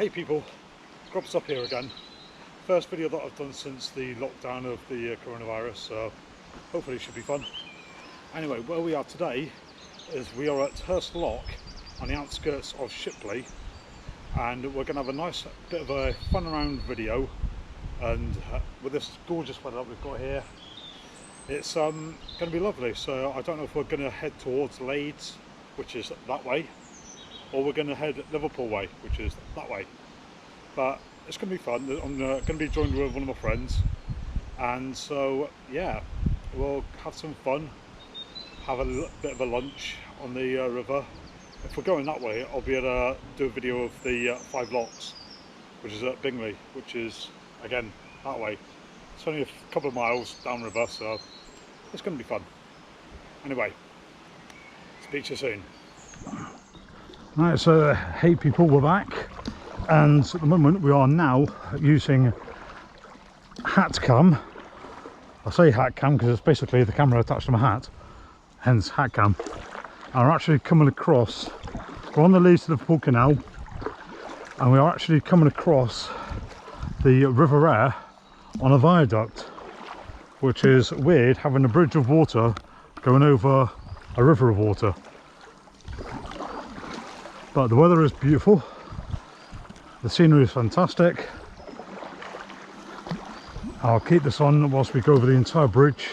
Hey people, GrubS'UP here again. First video that I've done since the lockdown of the coronavirus, so hopefully it should be fun. Anyway, where we are today is we are at Hirst Lock on the outskirts of Shipley, and we're going to have a nice bit of a fun around video. And with this gorgeous weather that we've got here, it's going to be lovely. So I don't know if we're going to head towards Leeds, which is that way, or we're going to head Liverpool way, which is that way. But it's going to be fun. I'm going to be joined with one of my friends, and so yeah, we'll have some fun, have a bit of a lunch on the river. If we're going that way, I'll be able to do a video of the 5 locks, which is at Bingley, which is again that way. It's only a couple of miles downriver, so it's going to be fun. Anyway, speak to you soon. Right, so hey people, we're back, and at the moment we are now using hat cam. I say hat cam because it's basically the camera attached to my hat, hence hat cam. And we're actually coming across, we're on the Leeds to Liverpool Canal, and we are actually coming across the River Aire on a viaduct, which is weird, having a bridge of water going over a river of water. But the weather is beautiful, the scenery is fantastic. I'll keep this on whilst we go over the entire bridge.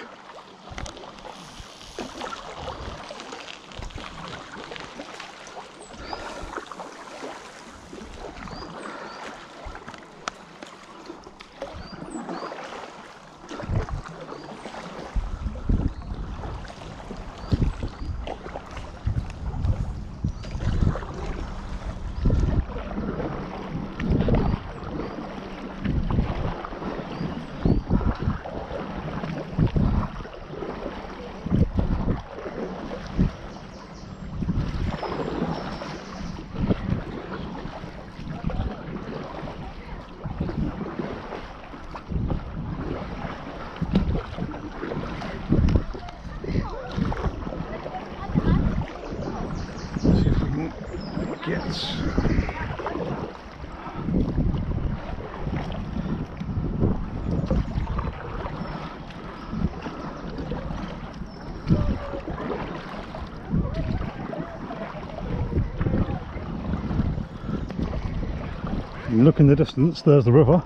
You look in the distance, there's the river,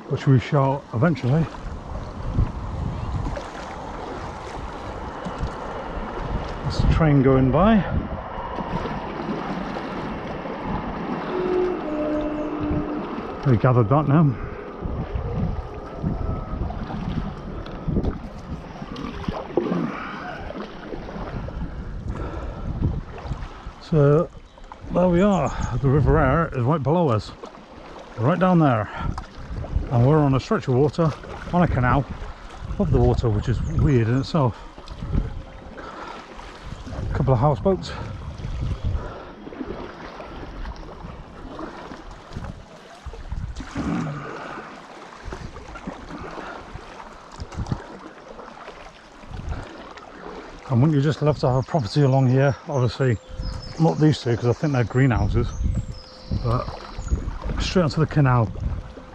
which we shall eventually. There's a train going by. We gathered that now. So there we are, the River Aire is right below us, right down there, and we're on a stretch of water, on a canal, above the water, which is weird in itself. A couple of houseboats. And wouldn't you just love to have a property along here? Obviously not these two, because I think they're greenhouses, but straight onto the canal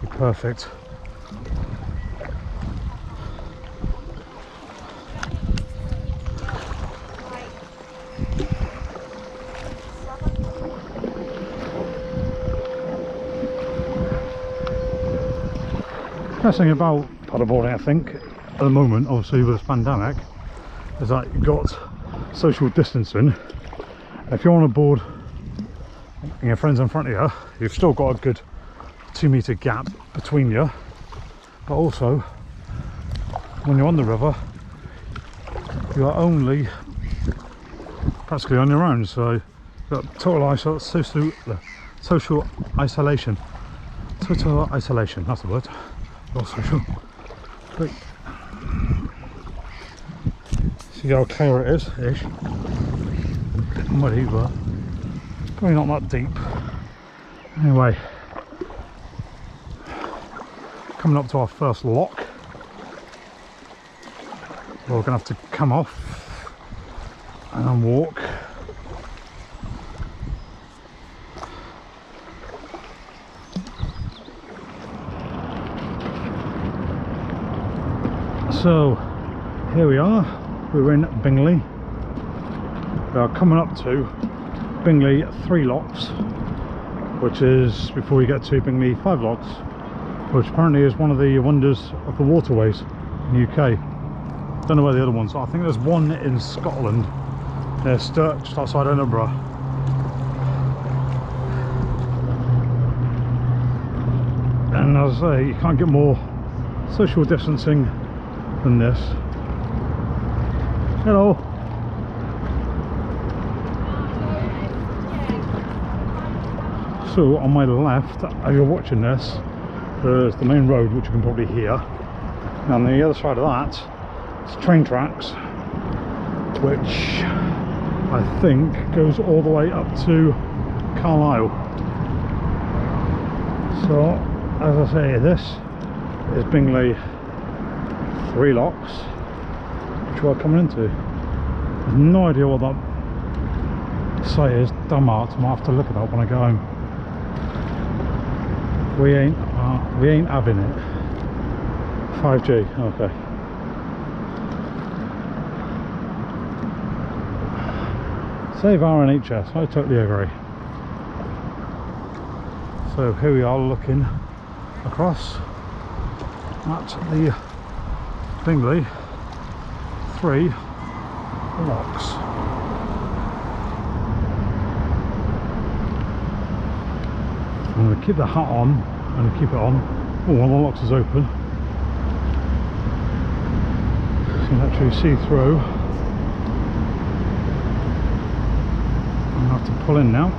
would be perfect. Best thing about paddleboarding, I think, at the moment, obviously with this pandemic, is that you've got social distancing. If you're on a board and your friend's in front of you, you've still got a good 2 metre gap between you, but also when you're on the river you are only practically on your own, so you've got total social isolation. Total isolation, that's the word. Not social. But see how clear it is ish. Bit muddy, but probably not that deep. Anyway, coming up to our first lock. We're gonna have to come off and then walk. So here we are, we're in Bingley. We are coming up to Bingley 3 locks, which is before we get to Bingley 5 locks, which apparently is one of the wonders of the waterways in the UK. Don't know where the other ones are. I think there's one in Scotland near Sturt, just outside Edinburgh. And as I say, you can't get more social distancing than this. Hello. So on my left, as you're watching this, there's the main road, which you can probably hear. And on the other side of that, it's train tracks, which I think goes all the way up to Carlisle. So as I say, this is Bingley 3 locks, which we're coming into. I have no idea what that site is. Damn art, I might have to look at that when I go home. We ain't having it. 5G, okay. Save our NHS, I totally agree. So here we are looking across at the Bingley 3 locks. I'm going to keep the hat on and keep it on. Oh, one of the locks is open. You can actually see through. I'm going to have to pull in now.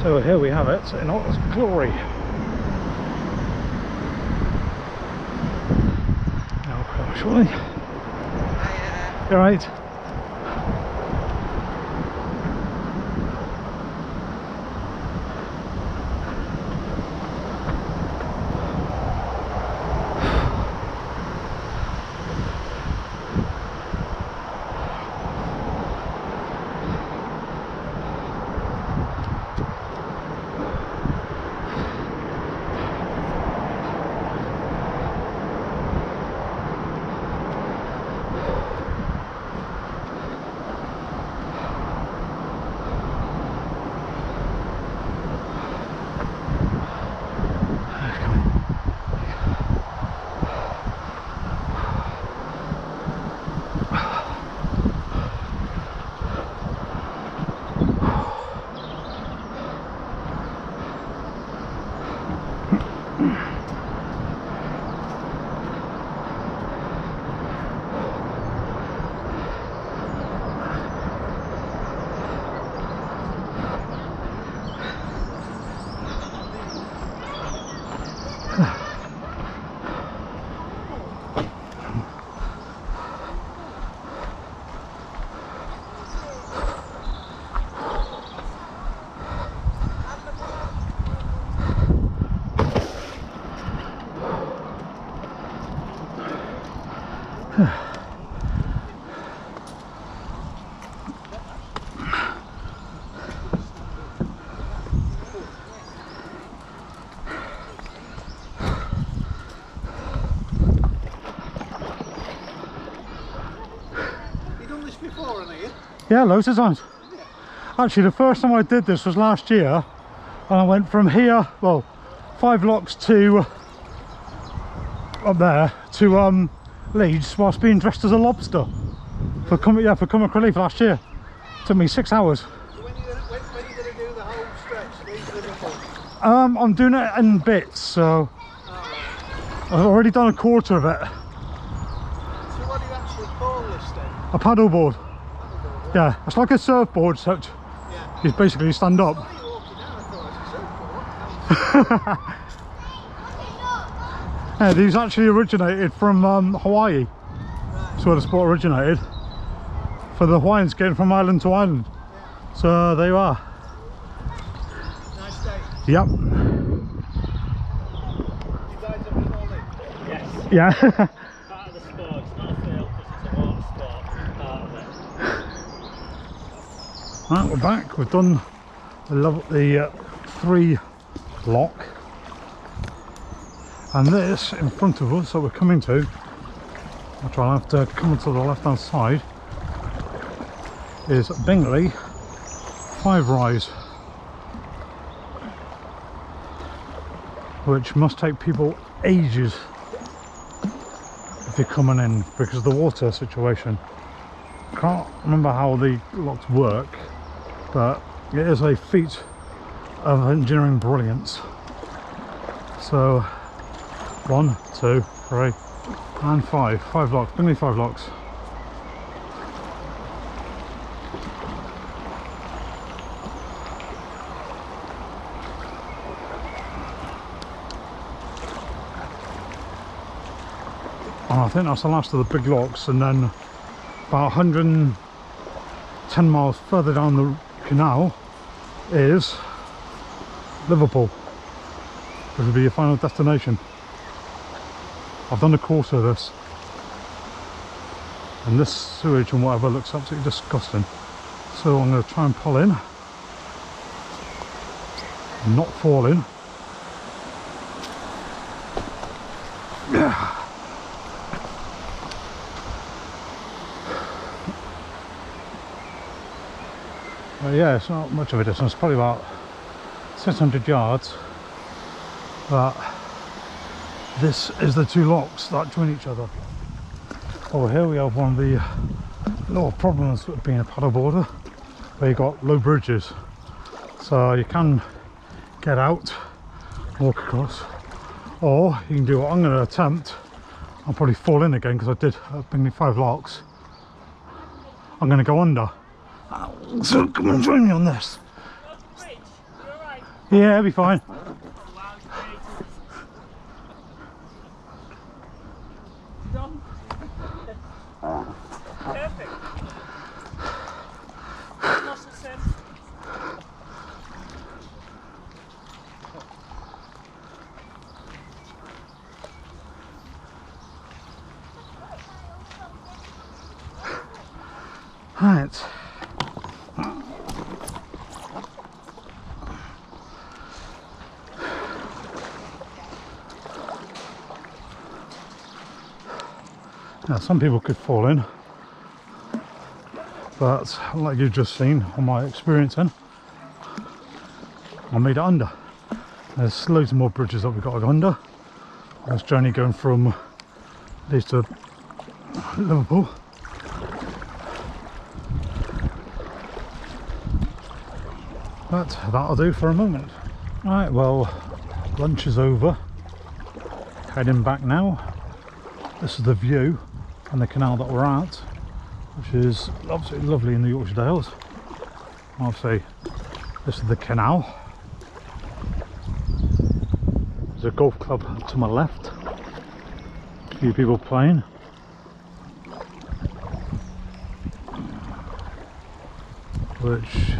So here we have it in all its glory. Now, surely. You're right. Yeah, loads of times. Actually, the first time I did this was last year, and I went from here, well, 5 locks to up there to Leeds, whilst being dressed as a lobster for comic relief last year. It took me 6 hours. So when are you going to do the whole stretch, Leeds Liverpool? I'm doing it in bits, so I've already done a quarter of it. So what do you actually call this then? A paddle board. Yeah, it's like a surfboard, except you basically stand up. Yeah, these actually originated from Hawaii. That's where the sport originated. For the Hawaiians getting from island to island. So there you are. Nice day. Yep. You guys have been all in? Yes. Yeah. Part of the sport. It's not a field because it's a water sport. Part of it. Right, we're back. We've done the 3 lock. And this in front of us that we're coming to, which I'll have to come to the left hand side, is Bingley 5 rise, which must take people ages if you're coming in because of the water situation. Can't remember how the locks work, but it is a feat of engineering brilliance. So 1, 2, 3 and 5 locks, Bingley 5 locks. And I think that's the last of the big locks, and then about 110 miles further down the canal is Liverpool, which will be your final destination. I've done a course of this, and this sewage and whatever looks absolutely disgusting. So I'm going to try and pull in, not fall in. Yeah. Yeah, it's not much of a distance, probably about 600 yards, but this is the 2 locks that join each other. Over here we have one of the little problems with being a paddleboarder, where you've got low bridges, so you can get out, walk across, or you can do what I'm going to attempt. I'll probably fall in again because I did Bingley 5 locks. I'm going to go under. So come and join me on this. Yeah, it'll be fine. Perfect. Right. Now, some people could fall in, but like you've just seen on my experience in, I made it under. There's loads more bridges that we've got to go under. This journey going from Leeds to Liverpool. But that'll do for a moment. Right, well, lunch is over. Heading back now. This is the view from the canal that we're at, which is absolutely lovely in the Yorkshire Dales. Obviously, this is the canal. There's a golf club to my left. A few people playing. Which,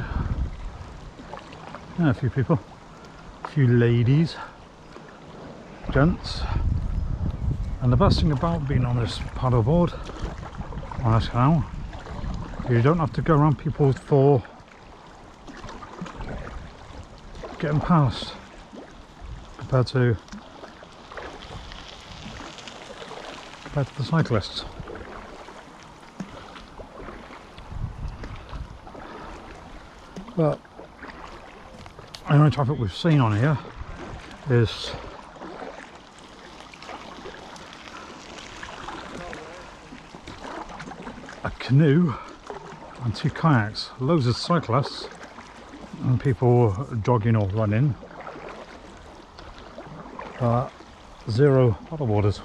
yeah, a few people. A few ladies. Gents. And the best thing about being on this paddleboard, on this canal, you don't have to go around people for getting past, compared to the cyclists. But the only traffic we've seen on here is a canoe and 2 kayaks, loads of cyclists and people jogging or running, 0 paddle boarders.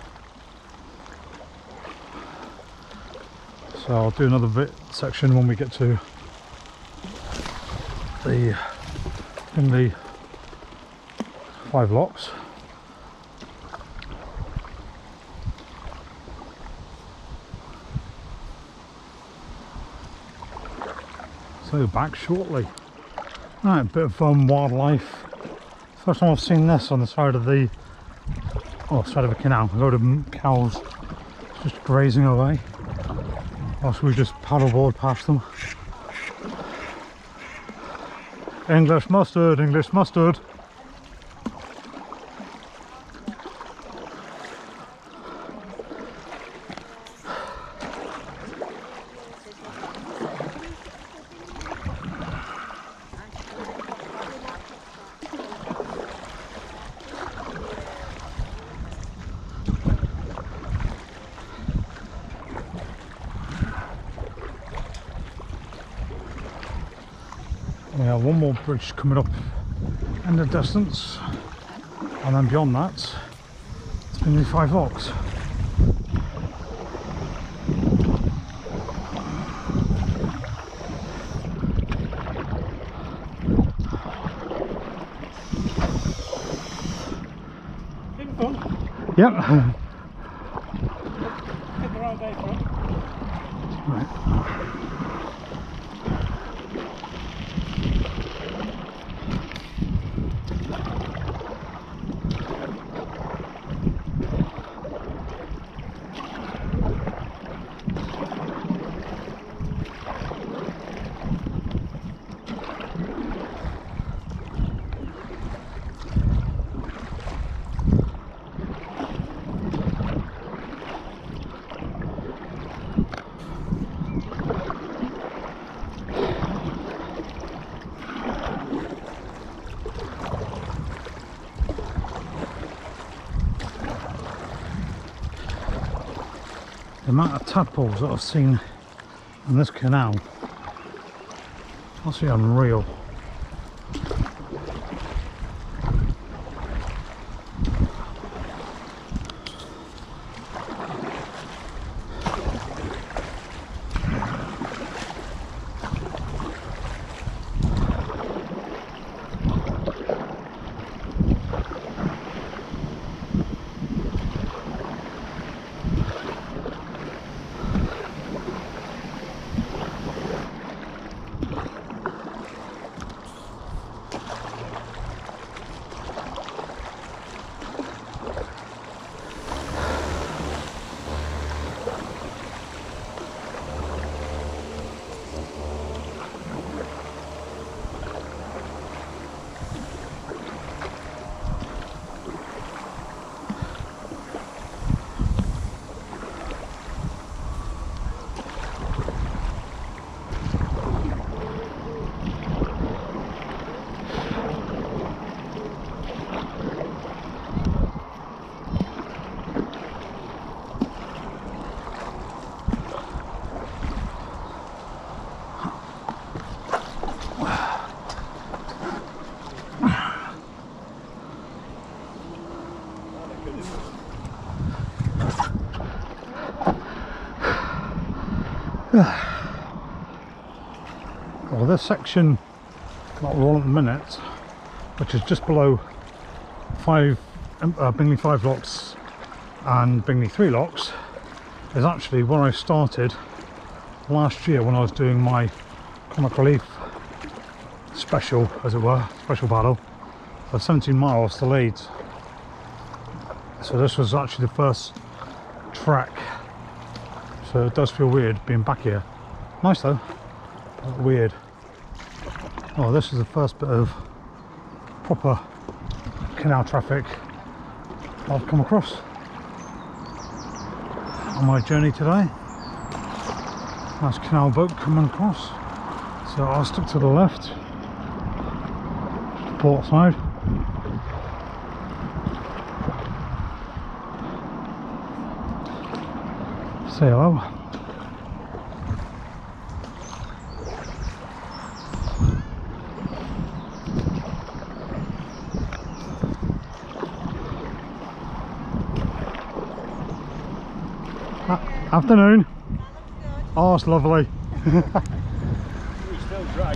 So I'll do another section when we get to the Bingley 5 locks. So back shortly. Right, a bit of wildlife. First time I've seen this on the side of the side of a canal. A load of cows just grazing away whilst we just paddleboard past them. English mustard, English mustard. We have one more bridge coming up in the distance, and then beyond that it's Bingley 5 locks. Yep. Get the right day for it. Right. The amount of tadpoles that I've seen in this canal, that's unreal. Well, this section that we're on at the minute, which is just below Bingley 5 locks and Bingley 3 locks, is actually where I started last year when I was doing my comic relief special, as it were, special battle for 17 miles to Leeds. So this was actually the first track, so it does feel weird being back here. Nice though, but weird. Oh, this is the first bit of proper canal traffic I've come across on my journey today. Nice canal boat coming across, so I'll stick to the left, port side. Say hello. Afternoon. Oh, it's lovely. He's still dry.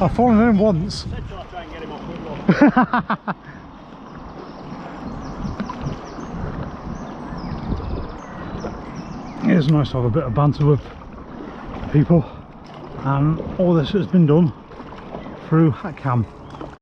I've fallen in once. Said till I try and get him off with one. It is nice to have a bit of banter with people, and all this has been done through Hatcam.